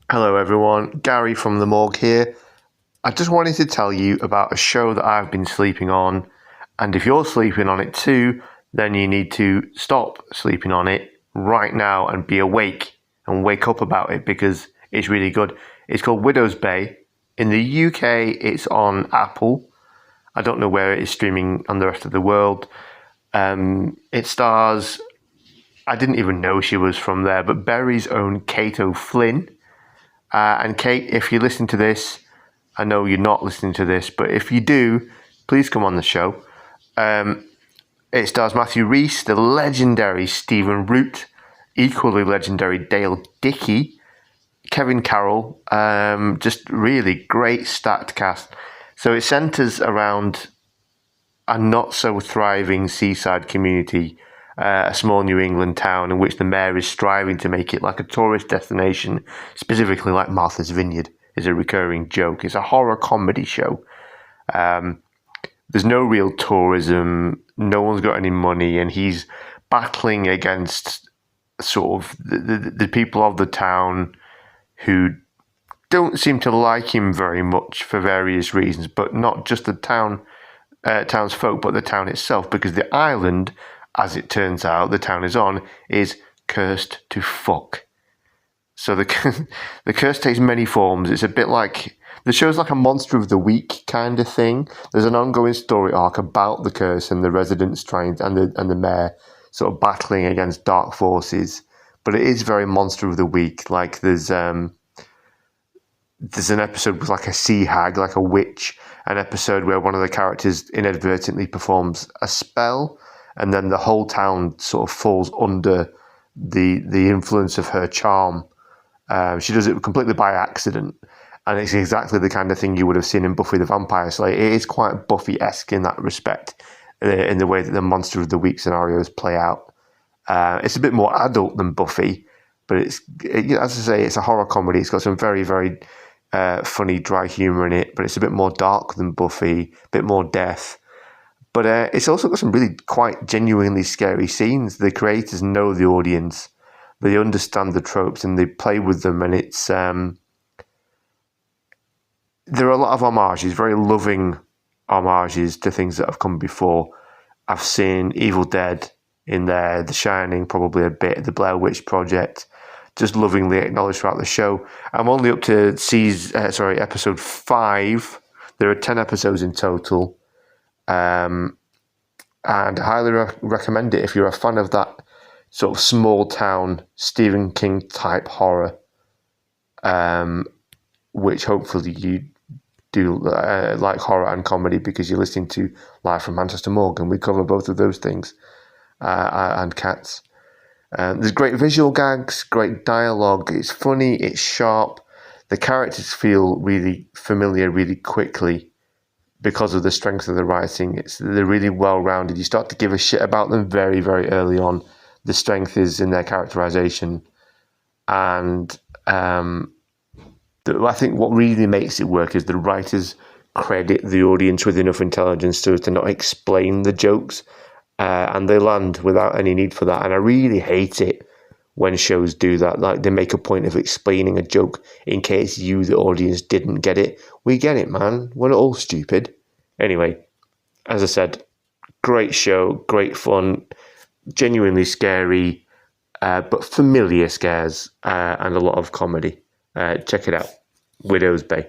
Hello everyone, Gary from the Morgue here. I just wanted to tell you about a show that I've been sleeping on, and if you're sleeping on it too, then you need to stop sleeping on it right now and be awake and wake up about it because it's really good. It's called Widow's Bay. In the UK, it's on Apple. I don't know where it is streaming on the rest of the world. It stars, I didn't even know she was from there, but Berry's own Kate O'Flynn. And Kate, if you listen to this, I know you're not listening to this, but if you do, please come on the show. It stars Matthew Rhys, the legendary Stephen Root, equally legendary Dale Dickey, Kevin Carroll, just really great stacked cast. So it centres around a not-so-thriving seaside community, a small New England town in which the mayor is striving to make it like a tourist destination, specifically like Martha's Vineyard is a recurring joke. It's a horror comedy show. There's no real tourism, no one's got any money, and he's battling against sort of the people of the town who don't seem to like him very much for various reasons, but not just the townsfolk, but the town itself, because the island, as it turns out, the town is on, is cursed to fuck. So the curse takes many forms. It's a bit like, the show's like a Monster of the Week kind of thing. There's an ongoing story arc about the curse and the residents trying, and the mayor sort of battling against dark forces. But it is very Monster of the Week. Like there's an episode with like a sea hag, like a witch, an episode where one of the characters inadvertently performs a spell, and then the whole town sort of falls under the influence of her charm. She does it completely by accident, and it's exactly the kind of thing you would have seen in Buffy the Vampire Slayer. It is quite Buffy-esque in that respect, in the way that the Monster of the Week scenarios play out. It's a bit more adult than Buffy, but as I say, it's a horror comedy. It's got some very, very funny, dry humour in it, but it's a bit more dark than Buffy, a bit more death. But it's also got some really quite genuinely scary scenes. The creators know the audience, they understand the tropes, and they play with them. And it's there are a lot of homages, very loving homages to things that have come before. I've seen Evil Dead in there, The Shining probably a bit, The Blair Witch Project, just lovingly acknowledged throughout the show. I'm only up to episode 5. There are 10 episodes in total. And I highly recommend it if you're a fan of that sort of small town Stephen King type horror, which hopefully you do like horror and comedy, because you're listening to Live from Manchester Morgue, and we cover both of those things, and Cats. There's great visual gags, great dialogue. It's funny, it's sharp. The characters feel really familiar really quickly because of the strength of the writing. They're really well-rounded. You start to give a shit about them very, very early on. The strength is in their characterization. And I think what really makes it work is the writers credit the audience with enough intelligence so as to not explain the jokes, and they land without any need for that. And I really hate it when shows do that. Like, they make a point of explaining a joke in case you, the audience, didn't get it. We get it, man. We're not all stupid. Anyway, as I said, great show, great fun, genuinely scary, but familiar scares, and a lot of comedy. Check it out. Widow's Bay.